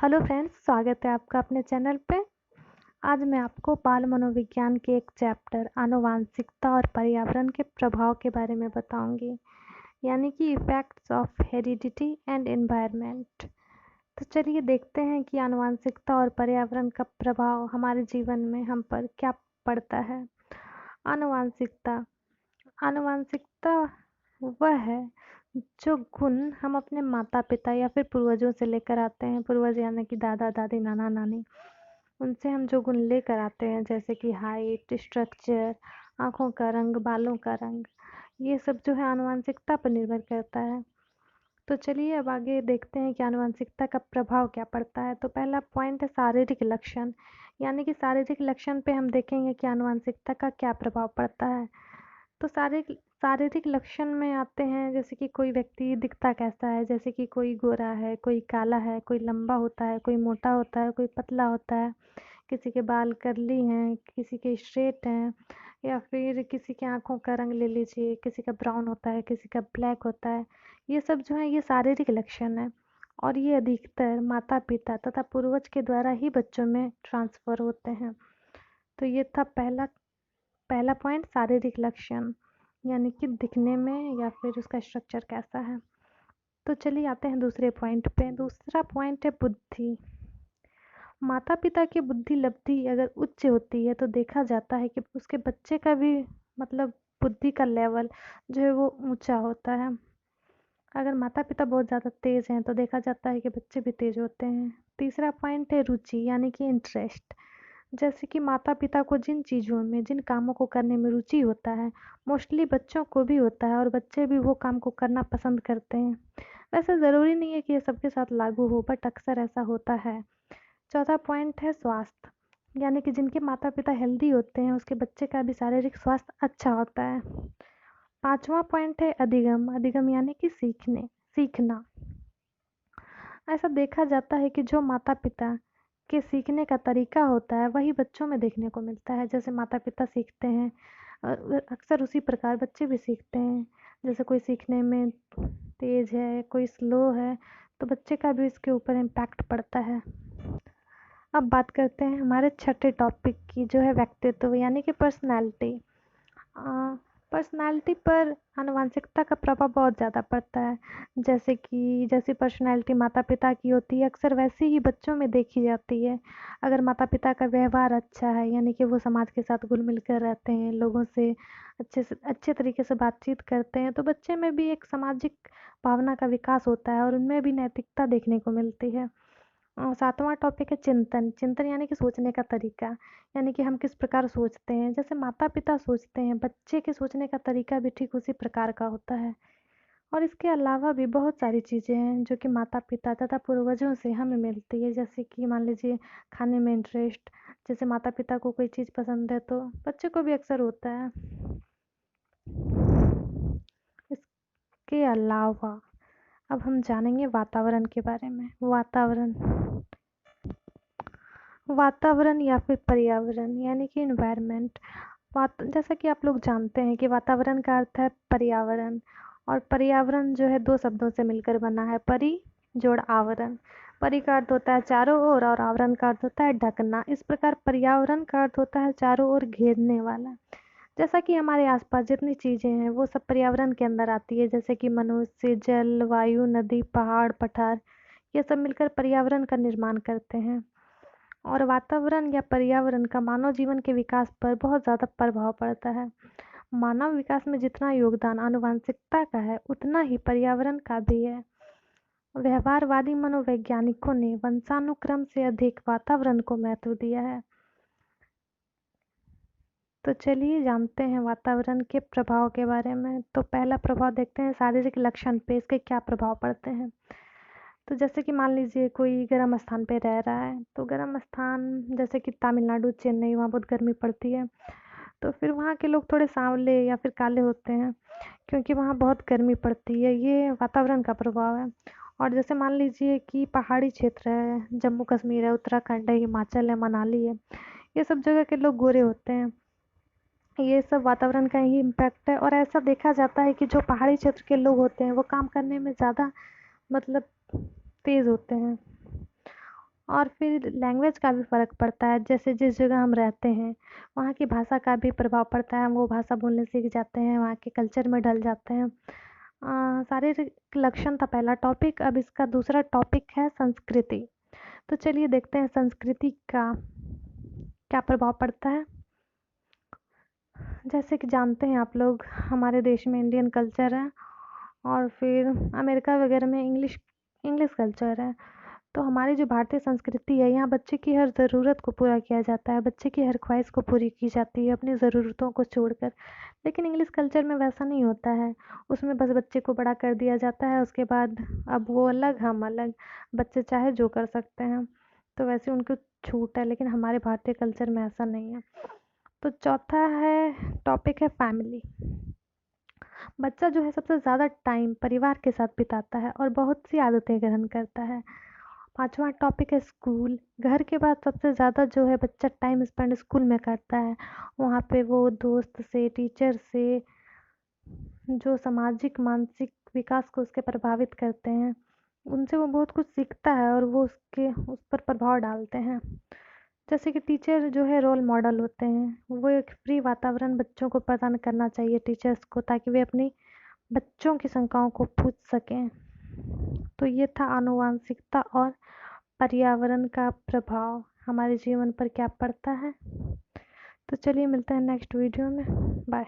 Hello friends, स्वागत है आपका अपने चैनल पे। आज मैं आपको बाल मनोविज्ञान के एक चैप्टर आनुवांशिकता और पर्यावरण के प्रभाव के बारे में बताऊंगी, यानी कि effects of heredity and environment. तो चलिए देखते हैं कि आनुवांशिकता और पर्यावरण का प्रभाव हमारे जीवन में हम पर क्या पड़ता है। आनुवांशिकता आनुवांशिकता वह है जो गुण हम अपने माता पिता या फिर पूर्वजों से लेकर आते हैं। पूर्वज यानी कि दादा दादी नाना नानी, उनसे हम जो गुण लेकर आते हैं जैसे कि हाइट, स्ट्रक्चर, आँखों का रंग, बालों का रंग, ये सब जो है आनुवंशिकता पर निर्भर करता है। तो चलिए अब आगे देखते हैं कि आनुवंशिकता का प्रभाव क्या पड़ता है। तो पहला पॉइंट है शारीरिक लक्षण, यानी कि शारीरिक लक्षण पे हम देखेंगे कि आनुवंशिकता का क्या प्रभाव पड़ता है। तो शारीरिक लक्षण में आते हैं जैसे कि कोई व्यक्ति दिखता कैसा है, जैसे कि कोई गोरा है, कोई काला है, कोई लंबा होता है, कोई मोटा होता है, कोई पतला होता है, किसी के बाल कर्ली हैं, किसी के स्ट्रेट हैं, या फिर किसी की आँखों का रंग ले लीजिए, किसी का ब्राउन होता है, किसी का ब्लैक होता है। ये सब जो है ये शारीरिक लक्षण है और ये अधिकतर माता पिता तथा पूर्वज के द्वारा ही बच्चों में ट्रांसफ़र होते हैं। तो ये था पहला पॉइंट, शारीरिक लक्षण, यानी कि दिखने में या फिर उसका स्ट्रक्चर कैसा है। तो चलिए आते हैं दूसरे पॉइंट पे। दूसरा पॉइंट है बुद्धि। माता पिता की बुद्धि लब्धि अगर उच्च होती है तो देखा जाता है कि उसके बच्चे का भी मतलब बुद्धि का लेवल जो है वो ऊंचा होता है। अगर माता पिता बहुत ज़्यादा तेज हैं तो देखा जाता है कि बच्चे भी तेज होते हैं। तीसरा पॉइंट है रुचि, यानी कि इंटरेस्ट। जैसे कि माता पिता को जिन चीज़ों में, जिन कामों को करने में रुचि होता है, मोस्टली बच्चों को भी होता है और बच्चे भी वो काम को करना पसंद करते हैं। वैसे ज़रूरी नहीं है कि ये सबके साथ लागू हो, बट अक्सर ऐसा होता है। चौथा पॉइंट है स्वास्थ्य, यानी कि जिनके माता पिता हेल्दी होते हैं उसके बच्चे का भी शारीरिक स्वास्थ्य अच्छा होता है। पांचवा पॉइंट है अधिगम। अधिगम यानी कि सीखना। ऐसा देखा जाता है कि जो माता पिता के सीखने का तरीका होता है वही बच्चों में देखने को मिलता है। जैसे माता पिता सीखते हैं अक्सर उसी प्रकार बच्चे भी सीखते हैं। जैसे कोई सीखने में तेज है, कोई स्लो है, तो बच्चे का भी इसके ऊपर इम्पैक्ट पड़ता है। अब बात करते हैं हमारे छठे टॉपिक की, जो है व्यक्तित्व यानी कि पर्सनैलिटी। पर्सनैलिटी पर आनुवंशिकता का प्रभाव बहुत ज़्यादा पड़ता है। जैसे कि जैसी पर्सनैलिटी माता पिता की होती है अक्सर वैसी ही बच्चों में देखी जाती है। अगर माता पिता का व्यवहार अच्छा है, यानी कि वो समाज के साथ घुल मिल कर रहते हैं, लोगों से अच्छे तरीके से बातचीत करते हैं, तो बच्चे में भी एक सामाजिक भावना का विकास होता है और उनमें भी नैतिकता देखने को मिलती है। सातवां टॉपिक है चिंतन। चिंतन यानी कि सोचने का तरीका, यानी कि हम किस प्रकार सोचते हैं। जैसे माता पिता सोचते हैं, बच्चे के सोचने का तरीका भी ठीक उसी प्रकार का होता है। और इसके अलावा भी बहुत सारी चीज़ें हैं जो कि माता पिता तथा पूर्वजों से हमें मिलती है। जैसे कि मान लीजिए खाने में इंटरेस्ट, जैसे माता पिता को कोई चीज़ पसंद है तो बच्चे को भी अक्सर होता है। इसके अलावा अब हम जानेंगे वातावरण के बारे में। वातावरण या फिर पर्यावरण यानी कि इन्वायरमेंट। जैसा कि आप लोग जानते हैं कि वातावरण का अर्थ है पर्यावरण, और पर्यावरण जो है दो शब्दों से मिलकर बना है, परि जोड़ आवरण। परि का अर्थ होता है चारों ओर और आवरण का अर्थ होता है ढकना। इस प्रकार पर्यावरण का अर्थ होता है चारों ओर घेरने वाला। जैसा कि हमारे आसपास जितनी चीज़ें हैं वो सब पर्यावरण के अंदर आती है, जैसे कि मनुष्य, जल, वायु, नदी, पहाड़, पठार, ये सब मिलकर पर्यावरण का निर्माण करते हैं। और वातावरण या पर्यावरण का मानव जीवन के विकास पर बहुत ज़्यादा प्रभाव पड़ता है। मानव विकास में जितना योगदान आनुवंशिकता का है उतना ही पर्यावरण का भी है। व्यवहारवादी मनोवैज्ञानिकों ने वंशानुक्रम से अधिक वातावरण को महत्व दिया है। तो चलिए जानते हैं वातावरण के प्रभाव के बारे में। तो पहला प्रभाव देखते हैं शारीरिक लक्षण पे, इसके क्या प्रभाव पड़ते हैं। तो जैसे कि मान लीजिए कोई गर्म स्थान पे रह रहा है, तो गर्म स्थान जैसे कि तमिलनाडु, चेन्नई, वहाँ बहुत गर्मी पड़ती है, तो फिर वहाँ के लोग थोड़े सांवले या फिर काले होते हैं क्योंकि वहाँ बहुत गर्मी पड़ती है। ये वातावरण का प्रभाव है। और जैसे मान लीजिए कि पहाड़ी क्षेत्र है, जम्मू कश्मीर है, उत्तराखंड है, हिमाचल है, मनाली है, ये सब जगह के लोग गोरे होते हैं। ये सब वातावरण का ही इम्पैक्ट है। और ऐसा देखा जाता है कि जो पहाड़ी क्षेत्र के लोग होते हैं वो काम करने में ज़्यादा मतलब तेज़ होते हैं। और फिर लैंग्वेज का भी फ़र्क पड़ता है, जैसे जिस जगह हम रहते हैं वहाँ की भाषा का भी प्रभाव पड़ता है, हम वो भाषा बोलने सीख जाते हैं, वहाँ के कल्चर में ढल जाते हैं। शारीरिक लक्षण था पहला टॉपिक, अब इसका दूसरा टॉपिक है संस्कृति। तो चलिए देखते हैं संस्कृति का क्या प्रभाव पड़ता है। जैसे कि जानते हैं आप लोग, हमारे देश में इंडियन कल्चर है और फिर अमेरिका वगैरह में इंग्लिश कल्चर है। तो हमारी जो भारतीय संस्कृति है, यहाँ बच्चे की हर ज़रूरत को पूरा किया जाता है, बच्चे की हर ख्वाहिश को पूरी की जाती है अपनी ज़रूरतों को छोड़कर। लेकिन इंग्लिश कल्चर में वैसा नहीं होता है, उसमें बस बच्चे को बड़ा कर दिया जाता है, उसके बाद अब वो अलग हम अलग, बच्चे चाहे जो कर सकते हैं। तो वैसे उनको छूट है, लेकिन हमारे भारतीय कल्चर में ऐसा नहीं है। तो चौथा है टॉपिक है फैमिली। बच्चा जो है सबसे ज़्यादा टाइम परिवार के साथ बिताता है और बहुत सी आदतें ग्रहण करता है। पांचवा टॉपिक है स्कूल। घर के बाद सबसे ज़्यादा जो है बच्चा टाइम स्पेंड स्कूल में करता है। वहाँ पे वो दोस्त से, टीचर से, जो सामाजिक मानसिक विकास को उसके प्रभावित करते हैं, उनसे वो बहुत कुछ सीखता है और वो उस पर प्रभाव डालते हैं। जैसे कि टीचर जो है रोल मॉडल होते हैं, वो एक फ्री वातावरण बच्चों को प्रदान करना चाहिए टीचर्स को, ताकि वे अपनी बच्चों की शंकाओं को पूछ सकें। तो ये था आनुवांशिकता और पर्यावरण का प्रभाव हमारे जीवन पर क्या पड़ता है। तो चलिए मिलते हैं नेक्स्ट वीडियो में। बाय।